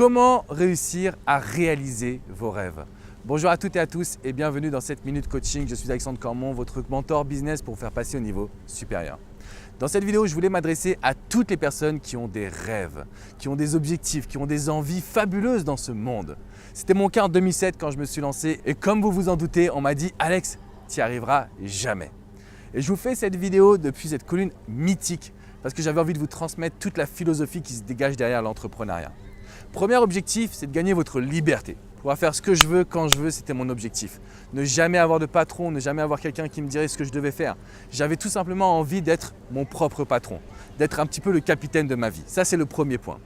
Comment réussir à réaliser vos rêves? Bonjour à toutes et à tous et bienvenue dans cette Minute Coaching. Je suis Alexandre Cormon, votre mentor business pour vous faire passer au niveau supérieur. Dans cette vidéo, je voulais m'adresser à toutes les personnes qui ont des rêves, qui ont des objectifs, qui ont des envies fabuleuses dans ce monde. C'était mon cas en 2007 quand je me suis lancé et comme vous vous en doutez, on m'a dit « Alex, tu n'y arriveras jamais ». Et je vous fais cette vidéo depuis cette colline mythique parce que j'avais envie de vous transmettre toute la philosophie qui se dégage derrière l'entrepreneuriat. Premier objectif, c'est de gagner votre liberté. Pouvoir faire ce que je veux, quand je veux, c'était mon objectif. Ne jamais avoir de patron, ne jamais avoir quelqu'un qui me dirait ce que je devais faire. J'avais tout simplement envie d'être mon propre patron, d'être un petit peu le capitaine de ma vie. Ça, c'est le premier point.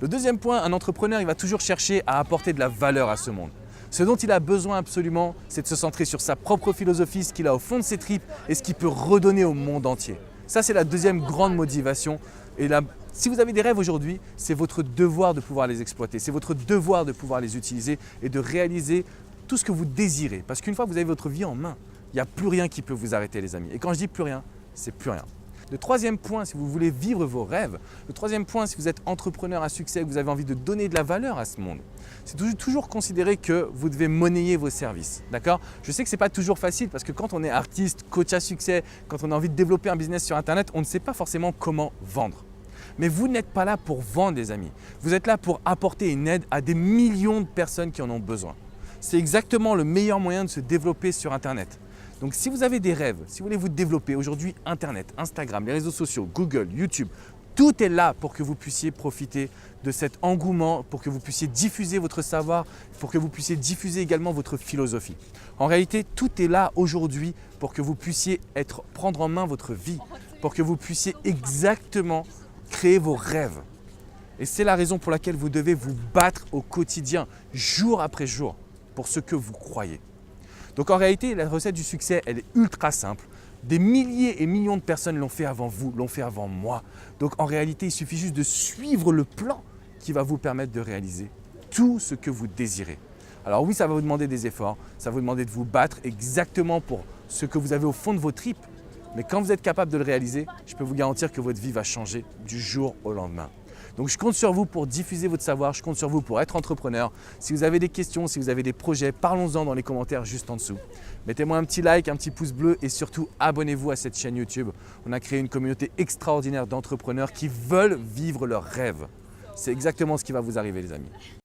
Le deuxième point, un entrepreneur, il va toujours chercher à apporter de la valeur à ce monde. Ce dont il a besoin absolument, c'est de se centrer sur sa propre philosophie, ce qu'il a au fond de ses tripes et ce qu'il peut redonner au monde entier. Ça, c'est la deuxième grande motivation. Et là, si vous avez des rêves aujourd'hui, c'est votre devoir de pouvoir les exploiter. C'est votre devoir de pouvoir les utiliser et de réaliser tout ce que vous désirez. Parce qu'une fois que vous avez votre vie en main, il n'y a plus rien qui peut vous arrêter, les amis. Et quand je dis plus rien, c'est plus rien. Le troisième point, si vous voulez vivre vos rêves, le troisième point, si vous êtes entrepreneur à succès, que vous avez envie de donner de la valeur à ce monde, c'est toujours considérer que vous devez monnayer vos services. D'accord? Je sais que ce n'est pas toujours facile parce que quand on est artiste, coach à succès, quand on a envie de développer un business sur Internet, on ne sait pas forcément comment vendre. Mais vous n'êtes pas là pour vendre, les amis. Vous êtes là pour apporter une aide à des millions de personnes qui en ont besoin. C'est exactement le meilleur moyen de se développer sur Internet. Donc si vous avez des rêves, si vous voulez vous développer aujourd'hui, Internet, Instagram, les réseaux sociaux, Google, YouTube, tout est là pour que vous puissiez profiter de cet engouement, pour que vous puissiez diffuser votre savoir, pour que vous puissiez diffuser également votre philosophie. En réalité, tout est là aujourd'hui pour que vous puissiez prendre en main votre vie, pour que vous puissiez exactement créer vos rêves. Et c'est la raison pour laquelle vous devez vous battre au quotidien, jour après jour, pour ce que vous croyez. Donc en réalité, la recette du succès, elle est ultra simple. Des milliers et millions de personnes l'ont fait avant vous, l'ont fait avant moi. Donc en réalité, il suffit juste de suivre le plan qui va vous permettre de réaliser tout ce que vous désirez. Alors oui, ça va vous demander des efforts, ça va vous demander de vous battre exactement pour ce que vous avez au fond de vos tripes. Mais quand vous êtes capable de le réaliser, je peux vous garantir que votre vie va changer du jour au lendemain. Donc je compte sur vous pour diffuser votre savoir, je compte sur vous pour être entrepreneur. Si vous avez des questions, si vous avez des projets, parlons-en dans les commentaires juste en dessous. Mettez-moi un petit like, un petit pouce bleu et surtout abonnez-vous à cette chaîne YouTube. On a créé une communauté extraordinaire d'entrepreneurs qui veulent vivre leurs rêves. C'est exactement ce qui va vous arriver, les amis.